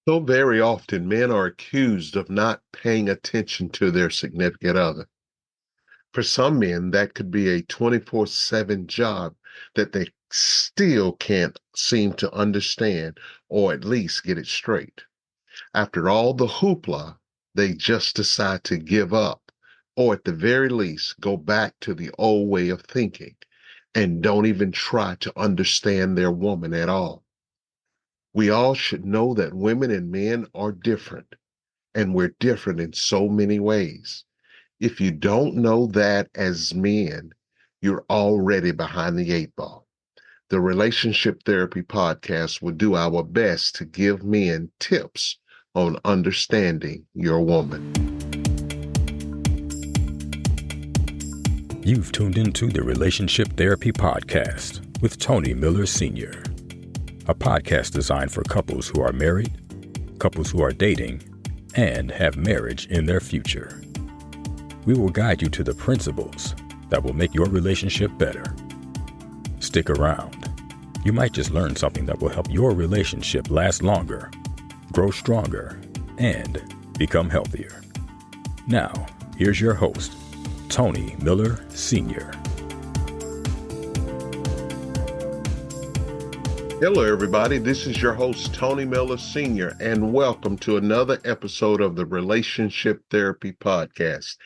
So very often, men are accused of not paying attention to their significant other. For some men, that could be a 24/7 job that they still can't seem to understand or at least get it straight. After all the hoopla, they just decide to give up, or at the very least, go back to the old way of thinking and don't even try to understand their woman at all. We all should know that women and men are different, and we're different in so many ways. If you don't know that as men, you're already behind the eight ball. The Relationship Therapy Podcast will do our best to give men tips on understanding your woman. You've tuned into the Relationship Therapy Podcast with Tony Miller Sr., a podcast designed for couples who are married, couples who are dating, and have marriage in their future. We will guide you to the principles that will make your relationship better. Stick around. You might just learn something that will help your relationship last longer, grow stronger, and become healthier. Now, here's your host, Tony Miller Sr. Hello, everybody. This is your host, Tony Miller Sr., and welcome to another episode of the Relationship Therapy Podcast.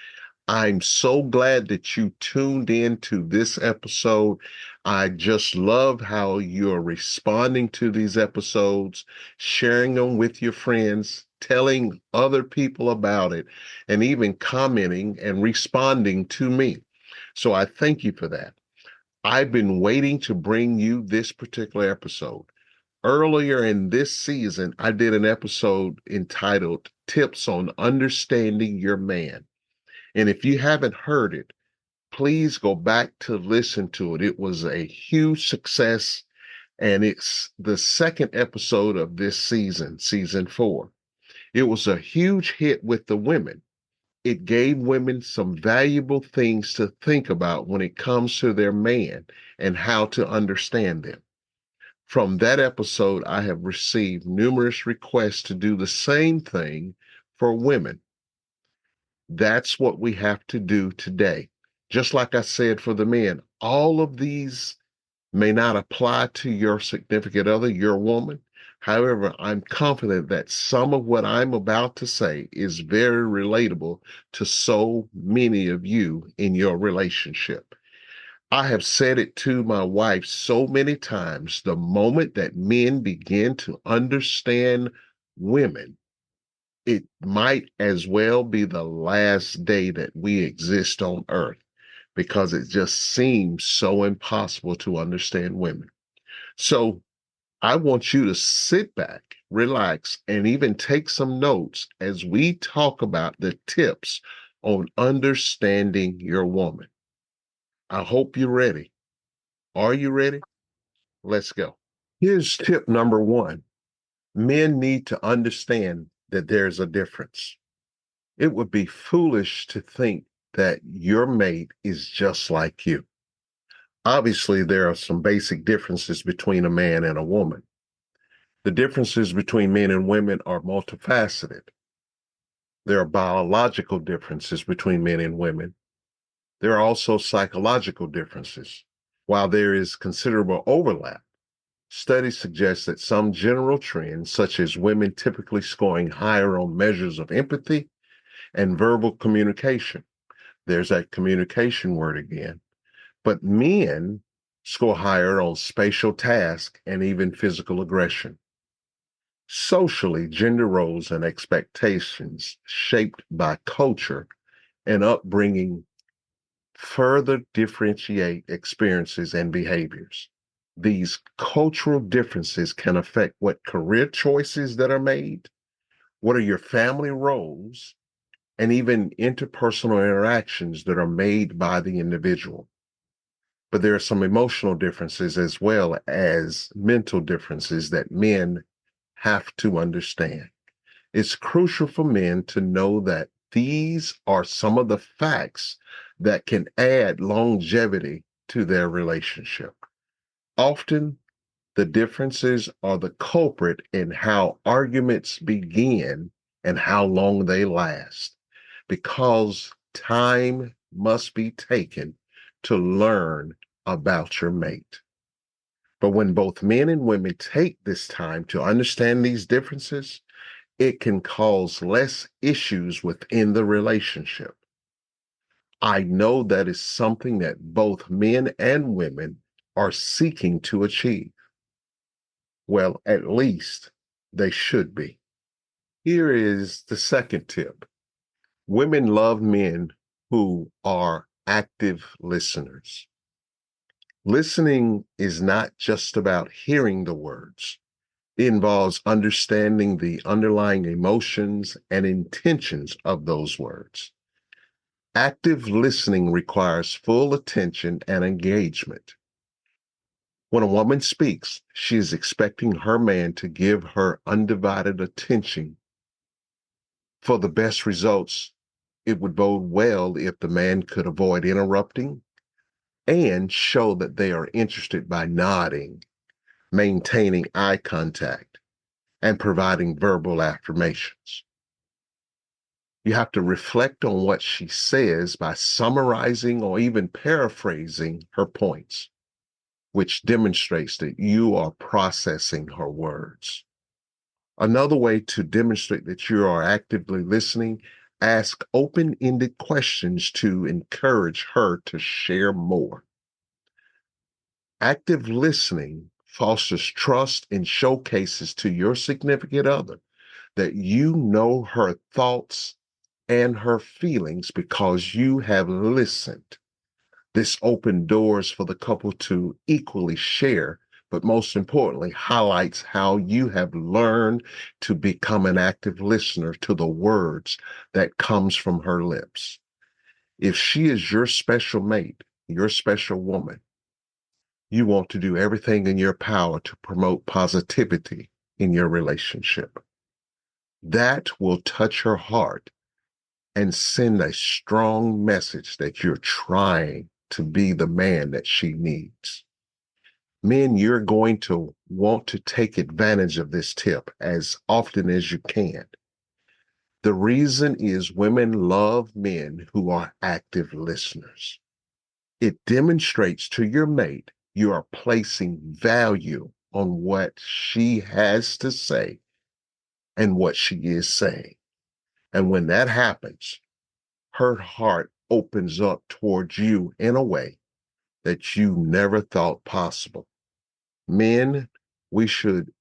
I'm so glad that you tuned in to this episode. I just love how you're responding to these episodes, sharing them with your friends, telling other people about it, and even commenting and responding to me. So I thank you for that. I've been waiting to bring you this particular episode. Earlier in this season, I did an episode entitled Tips on Understanding Your Man. And if you haven't heard it, please go back to listen to it. It was a huge success, and it's the second episode of this season, season 4. It was a huge hit with the women. It gave women some valuable things to think about when it comes to their man and how to understand them. From that episode, I have received numerous requests to do the same thing for women. That's what we have to do today. Just like I said for the men, all of these may not apply to your significant other, your woman. However, I'm confident that some of what I'm about to say is very relatable to so many of you in your relationship. I have said it to my wife so many times. The moment that men begin to understand women, it might as well be the last day that we exist on earth because it just seems so impossible to understand women. So I want you to sit back, relax, and even take some notes as we talk about the tips on understanding your woman. I hope you're ready. Are you ready? Let's go. Here's tip number 1. Men need to understand that there's a difference. It would be foolish to think that your mate is just like you. Obviously, there are some basic differences between a man and a woman. The differences between men and women are multifaceted. There are biological differences between men and women. There are also psychological differences. While there is considerable overlap, studies suggest that some general trends, such as women typically scoring higher on measures of empathy and verbal communication, there's that communication word again, but men score higher on spatial task and even physical aggression. Socially, gender roles and expectations shaped by culture and upbringing further differentiate experiences and behaviors. These cultural differences can affect what career choices that are made, what are your family roles, and even interpersonal interactions that are made by the individual. But there are some emotional differences as well as mental differences that men have to understand. It's crucial for men to know that these are some of the facts that can add longevity to their relationship. Often, The differences are the culprit in how arguments begin and how long they last, because time must be taken to learn about your mate. But when both men and women take this time to understand these differences, it can cause less issues within the relationship. I know that is something that both men and women are seeking to achieve. Well, at least they should be. Here is the second tip. Women love men who are active listeners. Listening is not just about hearing the words. It involves understanding the underlying emotions and intentions of those words. Active listening requires full attention and engagement. When a woman speaks, she is expecting her man to give her undivided attention. For the best results, it would bode well if the man could avoid interrupting and show that they are interested by nodding, maintaining eye contact, and providing verbal affirmations. You have to reflect on what she says by summarizing or even paraphrasing her points, which demonstrates that you are processing her words. Another way to demonstrate that you are actively listening, ask open-ended questions to encourage her to share more. Active listening fosters trust and showcases to your significant other that you know her thoughts and her feelings because you have listened. This opened doors for the couple to equally share, but most importantly, highlights how you have learned to become an active listener to the words that comes from her lips. If she is your special mate, your special woman, you want to do everything in your power to promote positivity in your relationship. That will touch her heart and send a strong message that you're trying to be the man that she needs. Men, you're going to want to take advantage of this tip as often as you can. The reason is women love men who are active listeners. It demonstrates to your mate you are placing value on what she has to say and what she is saying. And when that happens, her heart opens up towards you in a way that you never thought possible. Men, we should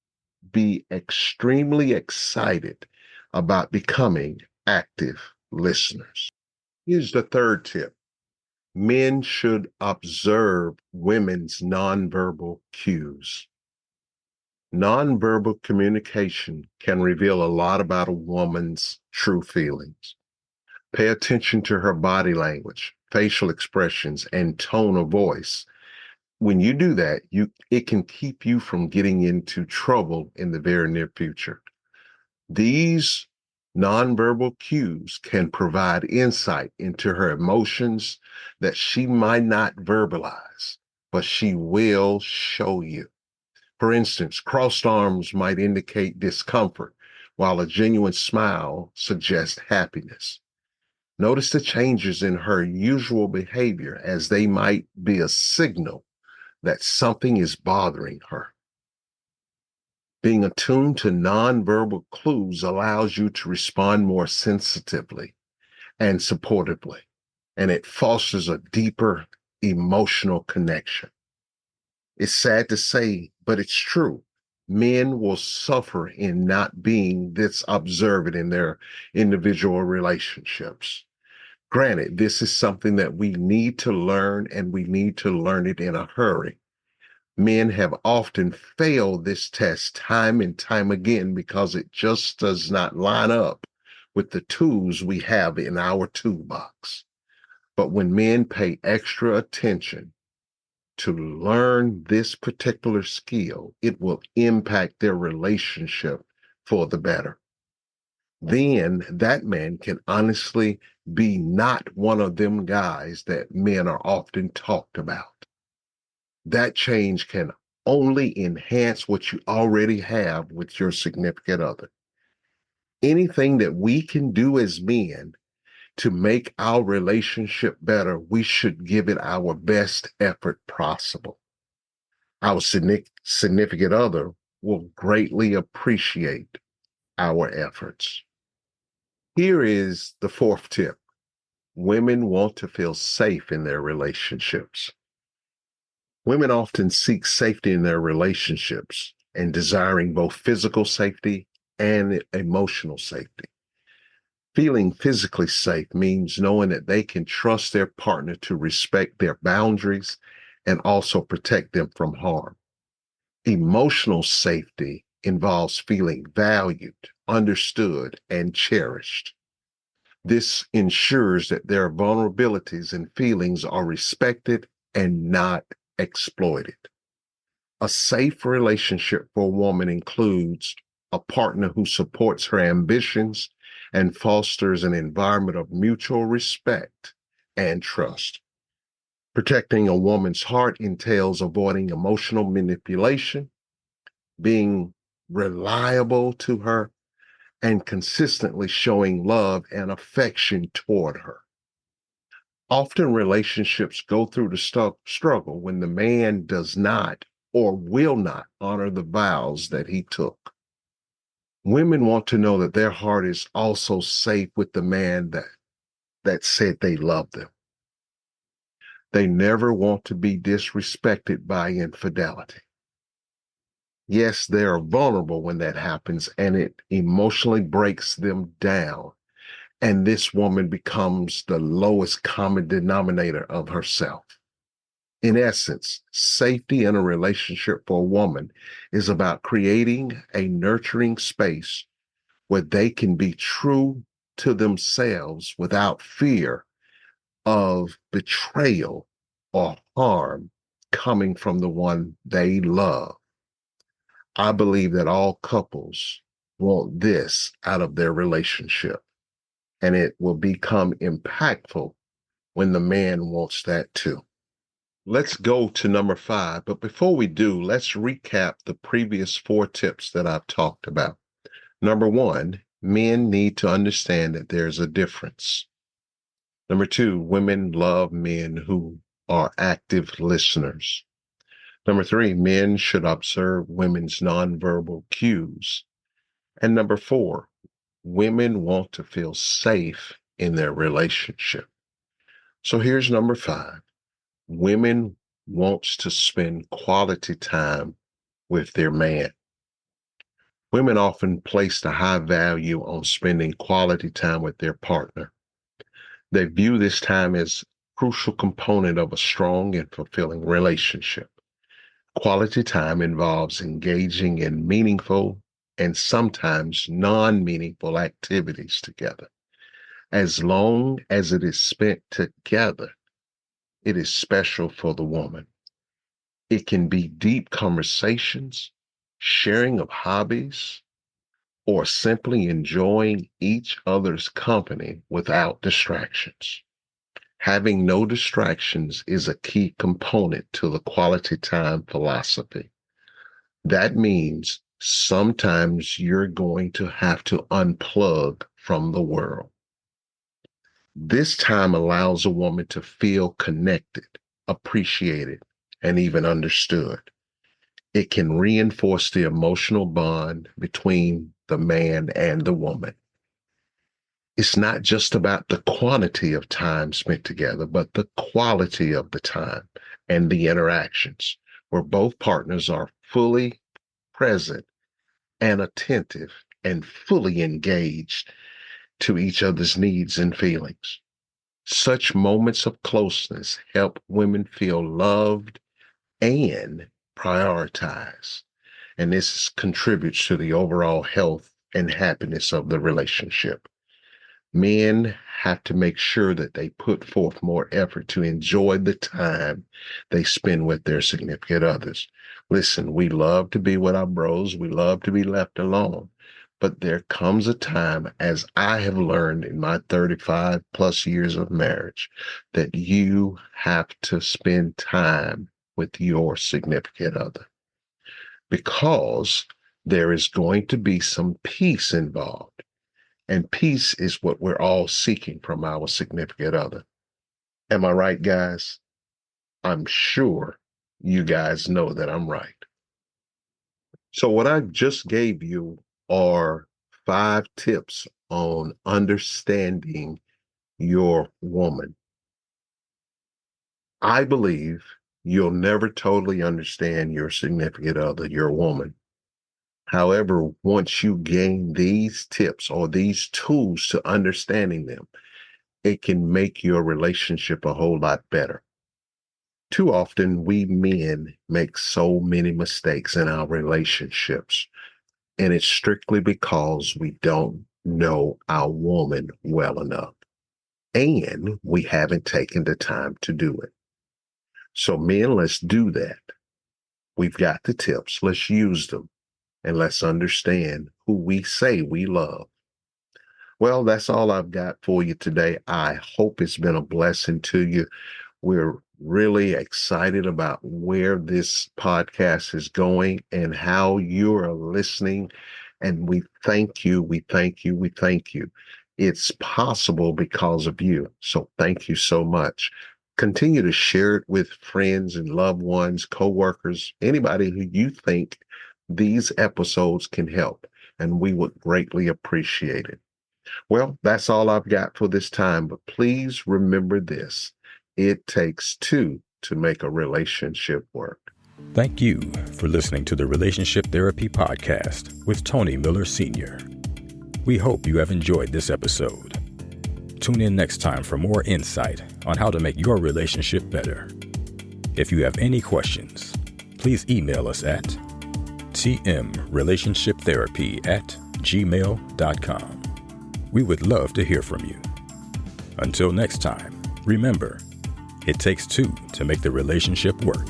be extremely excited about becoming active listeners. Here's the third tip. Men should observe women's nonverbal cues. Nonverbal communication can reveal a lot about a woman's true feelings. Pay attention to her body language, facial expressions, and tone of voice. When you do that, it can keep you from getting into trouble in the very near future. These nonverbal cues can provide insight into her emotions that she might not verbalize, but she will show you. For instance, crossed arms might indicate discomfort, while a genuine smile suggests happiness. Notice the changes in her usual behavior as they might be a signal that something is bothering her. Being attuned to nonverbal clues allows you to respond more sensitively and supportively, and it fosters a deeper emotional connection. It's sad to say, but it's true. Men will suffer in not being this observant in their individual relationships. Granted, this is something that we need to learn, and we need to learn it in a hurry. Men have often failed this test time and time again because it just does not line up with the tools we have in our toolbox. But when men pay extra attention to learn this particular skill, it will impact their relationship for the better. Then that man can honestly be not one of them guys that men are often talked about. That change can only enhance what you already have with your significant other. Anything that we can do as men to make our relationship better, we should give it our best effort possible. Our significant other will greatly appreciate our efforts. Here is the fourth tip. Women want to feel safe in their relationships. Women often seek safety in their relationships and desiring both physical safety and emotional safety. Feeling physically safe means knowing that they can trust their partner to respect their boundaries and also protect them from harm. Emotional safety involves feeling valued, understood, and cherished. This ensures that their vulnerabilities and feelings are respected and not exploited. A safe relationship for a woman includes a partner who supports her ambitions and fosters an environment of mutual respect and trust. Protecting a woman's heart entails avoiding emotional manipulation, being reliable to her, and consistently showing love and affection toward her. Often relationships go through the struggle when the man does not or will not honor the vows that he took. Women want to know that their heart is also safe with the man that said they love them. They never want to be disrespected by infidelity. Yes, they are vulnerable when that happens and it emotionally breaks them down. And this woman becomes the lowest common denominator of herself. In essence, safety in a relationship for a woman is about creating a nurturing space where they can be true to themselves without fear of betrayal or harm coming from the one they love. I believe that all couples want this out of their relationship, and it will become impactful when the man wants that too. Let's go to number 5. But before we do, let's recap the previous 4 tips that I've talked about. Number 1, men need to understand that there's a difference. Number 2, women love men who are active listeners. Number 3, men should observe women's nonverbal cues. And number 4, women want to feel safe in their relationship. So here's number 5. Women wants to spend quality time with their man. Women often place a high value on spending quality time with their partner. They view this time as a crucial component of a strong and fulfilling relationship. Quality time involves engaging in meaningful and sometimes non-meaningful activities together. As long as it is spent together, it is special for the woman. It can be deep conversations, sharing of hobbies, or simply enjoying each other's company without distractions. Having no distractions is a key component to the quality time philosophy. That means sometimes you're going to have to unplug from the world. This time allows a woman to feel connected, appreciated, and even understood. It can reinforce the emotional bond between the man and the woman. It's not just about the quantity of time spent together, but the quality of the time and the interactions where both partners are fully present and attentive and fully engaged to each other's needs and feelings. Such moments of closeness help women feel loved and prioritized. And this contributes to the overall health and happiness of the relationship. Men have to make sure that they put forth more effort to enjoy the time they spend with their significant others. Listen, we love to be with our bros. We love to be left alone. But there comes a time, as I have learned in my 35 plus years of marriage, that you have to spend time with your significant other. because there is going to be some peace involved. And peace is what we're all seeking from our significant other. Am I right, guys? I'm sure you guys know that I'm right. So, what I just gave you are 5 tips on understanding your woman. I believe you'll never totally understand your significant other, your woman. However, once you gain these tips or these tools to understanding them, it can make your relationship a whole lot better. Too often, we men make so many mistakes in our relationships, and it's strictly because we don't know our woman well enough, and we haven't taken the time to do it. So, men, let's do that. We've got the tips. Let's use them, and let's understand who we say we love. Well, that's all I've got for you today. I hope it's been a blessing to you. We're really excited about where this podcast is going and how you are listening. And we thank you. We thank you. We thank you. It's possible because of you. So thank you so much. Continue to share it with friends and loved ones, coworkers, anybody who you think these episodes can help. And we would greatly appreciate it. Well, that's all I've got for this time, but please remember this. It takes 2 to make a relationship work. Thank you for listening to the Relationship Therapy Podcast with Tony Miller Sr. We hope you have enjoyed this episode. Tune in next time for more insight on how to make your relationship better. If you have any questions, please email us at tmrelationshiptherapy@gmail.com. We would love to hear from you. Until next time, remember, it takes 2 to make the relationship work.